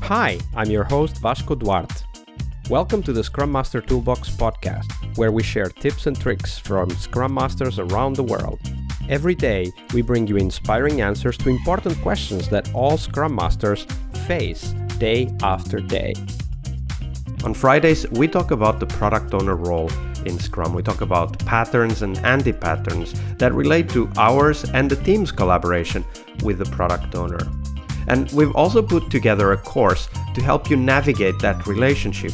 Hi, I'm your host Vasco Duarte. Welcome to the Scrum Master Toolbox podcast, where we share tips and tricks from Scrum Masters around the world. Every day, we bring you inspiring answers to important questions that all Scrum Masters face day after day. On Fridays, we talk about the product owner role in Scrum. We talk about patterns and anti-patterns that relate to ours and the team's collaboration with the product owner. And we've also put together a course to help you navigate that relationship.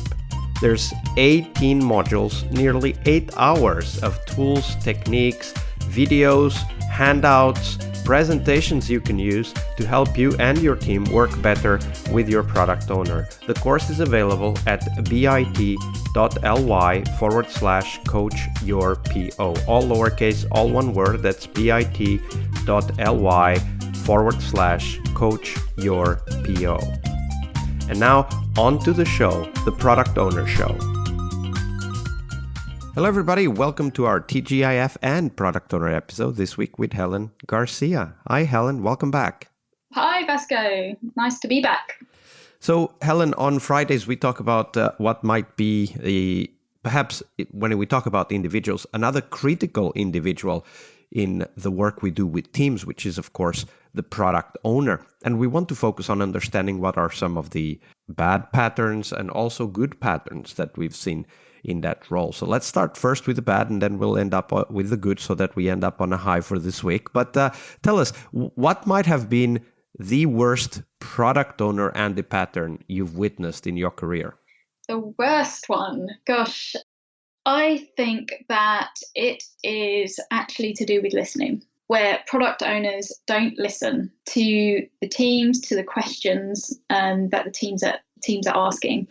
There's 18 modules, nearly 8 hours of tools, techniques, videos, handouts, presentations you can use to help you and your team work better with your product owner. The course is available at bit.ly/coachyourPO. All lowercase, all one word. That's bit.ly/coachyourPO. And now, on to the show, the Product Owner Show. Hello everybody, welcome to our TGIF and Product Owner episode this week with Helen Garcia. Hi Helen, welcome back. Hi Vasco, nice to be back. So Helen, on Fridays we talk about what might be perhaps when we talk about individuals, another critical individual in the work we do with teams, which is of course the product owner. And we want to focus on understanding what are some of the bad patterns and also good patterns that we've seen in that role. So let's start first with the bad and then we'll end up with the good so that we end up on a high for this week. But tell us, what might have been the worst product owner anti-pattern you've witnessed in your career? The worst one? Gosh, I think that it is actually to do with listening, where product owners don't listen to the teams, to the questions that the teams are asking,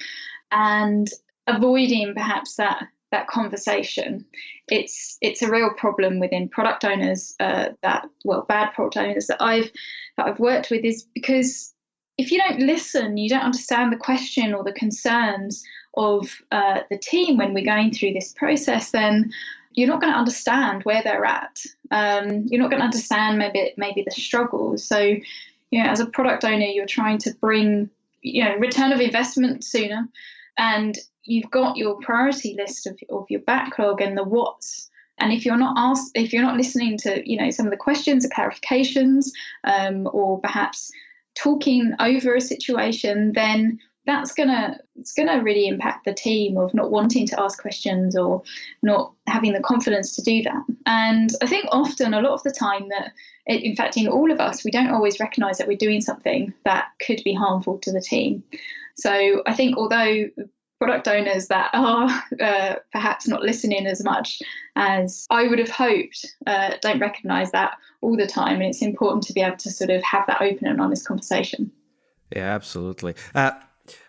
and avoiding perhaps that conversation. It's a real problem within product owners bad product owners that I've worked with, is because if you don't listen, you don't understand the question or the concerns of the team when we're going through this process, then you're not going to understand where they're at. You're not going to understand maybe the struggles. So, as a product owner, you're trying to bring, return of investment sooner, and you've got your priority list of your backlog and the what's. And if you're not listening to, some of the questions or clarifications, or perhaps talking over a situation, then it's gonna really impact the team of not wanting to ask questions or not having the confidence to do that. And I think often, a lot of the time, in fact, in all of us, we don't always recognise that we're doing something that could be harmful to the team. So I think although product owners that are perhaps not listening as much as I would have hoped don't recognise that all the time, and it's important to be able to sort of have that open and honest conversation. Yeah, absolutely.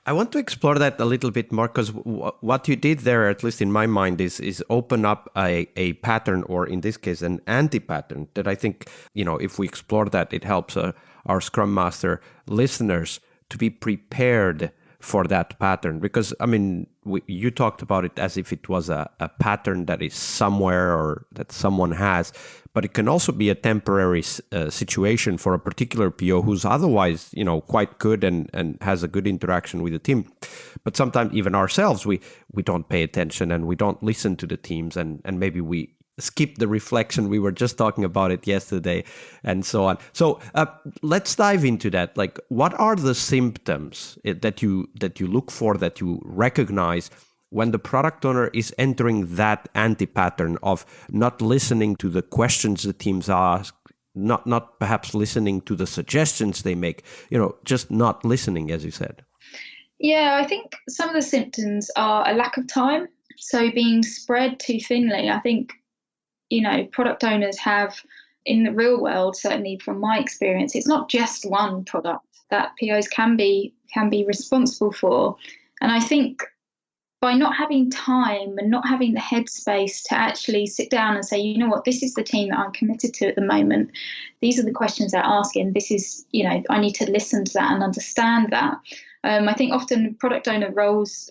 I want to explore that a little bit more, because what you did there, at least in my mind, is open up a pattern, or in this case, an anti-pattern that I think, if we explore that, it helps our Scrum Master listeners to be prepared for that pattern. Because, you talked about it as if it was a pattern that is somewhere or that someone has, but it can also be a temporary situation for a particular PO who's otherwise, quite good and has a good interaction with the team. But sometimes even ourselves, we don't pay attention and we don't listen to the teams, and maybe we skip the reflection. We were just talking about it yesterday and so on. So let's dive into that. Like, what are the symptoms that you look for, that you recognize when the product owner is entering that anti-pattern of not listening to the questions the teams ask, not perhaps listening to the suggestions they make, just not listening, as you said? Yeah, I think some of the symptoms are a lack of time. So being spread too thinly. I think, product owners have, in the real world, certainly from my experience, it's not just one product that POs can be responsible for. And I think by not having time and not having the headspace to actually sit down and say, this is the team that I'm committed to at the moment. These are the questions they're asking. This is, I need to listen to that and understand that. I think often product owner roles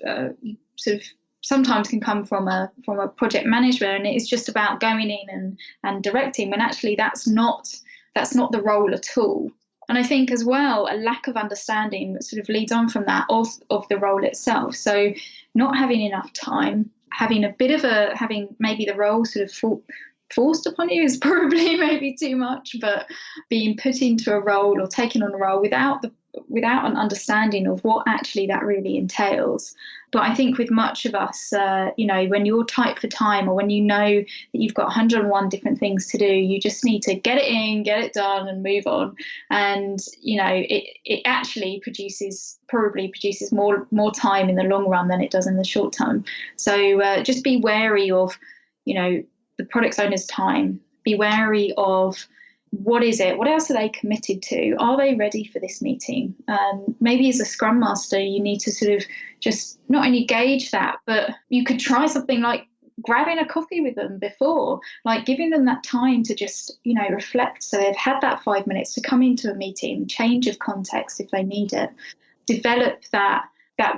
sort of sometimes can come from a project management, and it's just about going in and directing, when actually that's not the role at all. And I think as well, a lack of understanding that sort of leads on from that of the role itself. So not having enough time, having maybe the role sort of forced upon you is probably maybe too much, but being put into a role or taken on a role without an understanding of what actually that really entails. But I think with much of us, when you're tight for time, or when you know that you've got 101 different things to do, you just need to get it in, get it done, and move on. And it actually probably produces more time in the long run than it does in the short term. So just be wary of the product owner's time. Be wary of what is it? What else are they committed to? Are they ready for this meeting? Maybe as a Scrum Master, you need to sort of just not only gauge that, but you could try something like grabbing a coffee with them before, like giving them that time to just, reflect. So they've had that 5 minutes to come into a meeting, change of context if they need it, develop that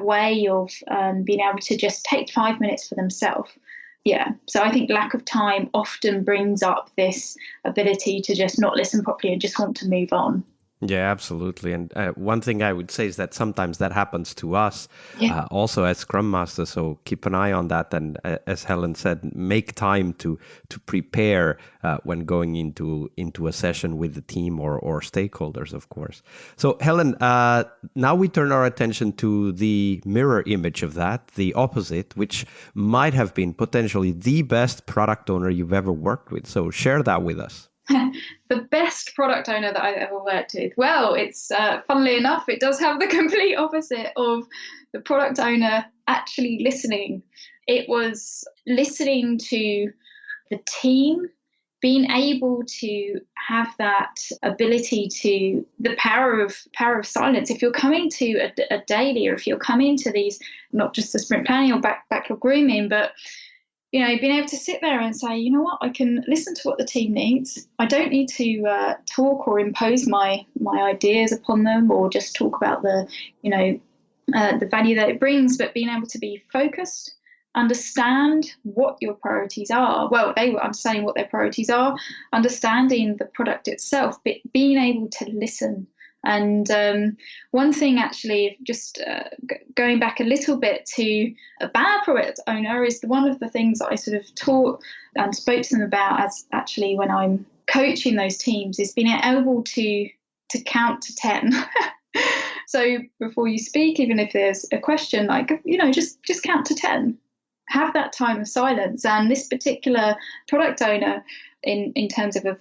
way of being able to just take 5 minutes for themselves. Yeah, so I think lack of time often brings up this ability to just not listen properly and just want to move on. Yeah, absolutely. And one thing I would say is that sometimes that happens to us also as Scrum Masters. So keep an eye on that. And as Helen said, make time to prepare when going into a session with the team or stakeholders, of course. So Helen, now we turn our attention to the mirror image of that, the opposite, which might have been potentially the best product owner you've ever worked with. So share that with us. The best product owner that I've ever worked with. Well, it's funnily enough, it does have the complete opposite of the product owner actually listening. It was listening to the team, being able to have that ability to the power of silence. If you're coming to a daily, or if you're coming to these, not just the sprint planning or backlog grooming, but being able to sit there and say, you know what, I can listen to what the team needs. I don't need to talk or impose my ideas upon them, or just talk about the value that it brings, but being able to be focused, understand what your priorities are. Well, they were understanding what their priorities are, understanding the product itself, but being able to listen. And one thing, actually, just going back a little bit to a bad product owner, is one of the things that I sort of taught and spoke to them about as actually when I'm coaching those teams, is being able to count to 10. So before you speak, even if there's a question, just count to 10. Have that time of silence. And this particular product owner, in terms of a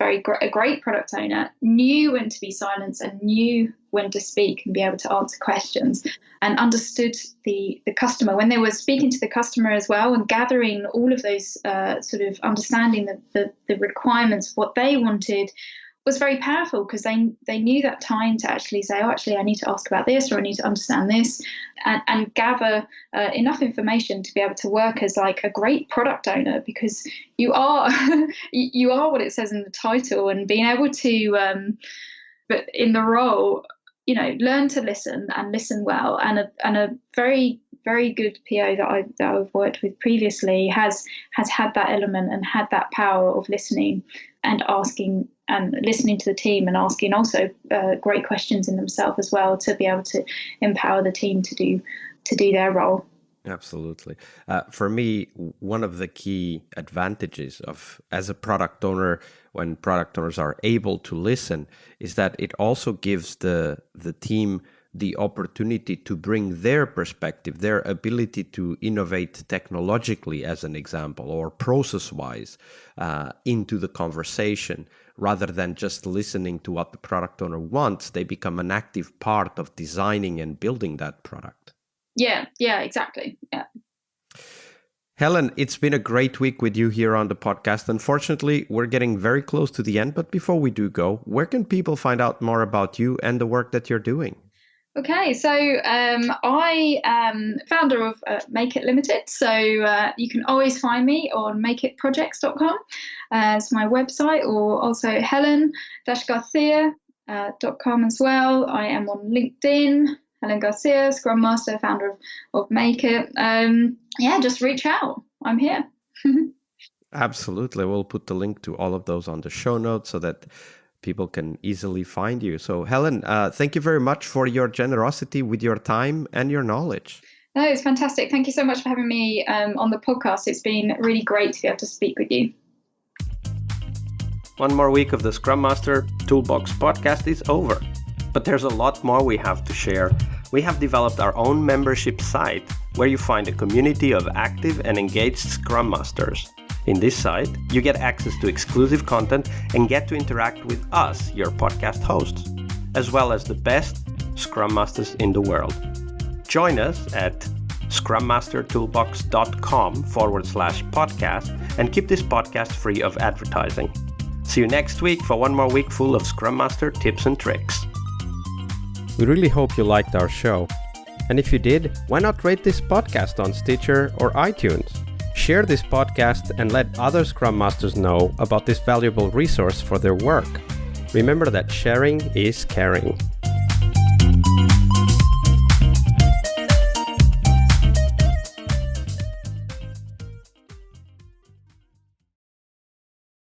great product owner, knew when to be silent and knew when to speak and be able to answer questions, and understood the customer when they were speaking to the customer as well, and gathering all of those sort of understanding the requirements of what they wanted was very powerful, because they knew that time to actually say, oh, actually, I need to ask about this, or I need to understand this, and gather enough information to be able to work as like a great product owner, because you are you are what it says in the title, and being able to, but in the role, learn to listen and listen well. And a very, very good PO that I've worked with previously has had that element and had that power of listening and asking and listening to the team, and asking also great questions in themselves as well, to be able to empower the team to do their role. Absolutely. For me, one of the key advantages as a product owner, when product owners are able to listen, is that it also gives the team the opportunity to bring their perspective, their ability to innovate technologically, as an example, or process-wise, into the conversation. Rather than just listening to what the product owner wants, they become an active part of designing and building that product. Yeah, exactly. Yeah. Helen, it's been a great week with you here on the podcast. Unfortunately, we're getting very close to the end, but before we do go, where can people find out more about you and the work that you're doing? Okay, so I am founder of Make It Limited, so you can always find me on makeitprojects.com as my website, or also Helen-Garcia.com as well. I am on LinkedIn, Helen Garcia, Scrum Master, founder of Make It. Just reach out. I'm here. Absolutely. We'll put the link to all of those on the show notes so that people can easily find you. So Helen, thank you very much for your generosity with your time and your knowledge. No, it's fantastic. Thank you so much for having me on the podcast. It's been really great to be able to speak with you. One more week of the Scrum Master Toolbox podcast is over, but there's a lot more we have to share. We have developed our own membership site where you find a community of active and engaged Scrum Masters. In this site, you get access to exclusive content and get to interact with us, your podcast hosts, as well as the best Scrum Masters in the world. Join us at scrummastertoolbox.com/podcast and keep this podcast free of advertising. See you next week for one more week full of Scrum Master tips and tricks. We really hope you liked our show. And if you did, why not rate this podcast on Stitcher or iTunes? Share this podcast and let other Scrum Masters know about this valuable resource for their work. Remember that sharing is caring.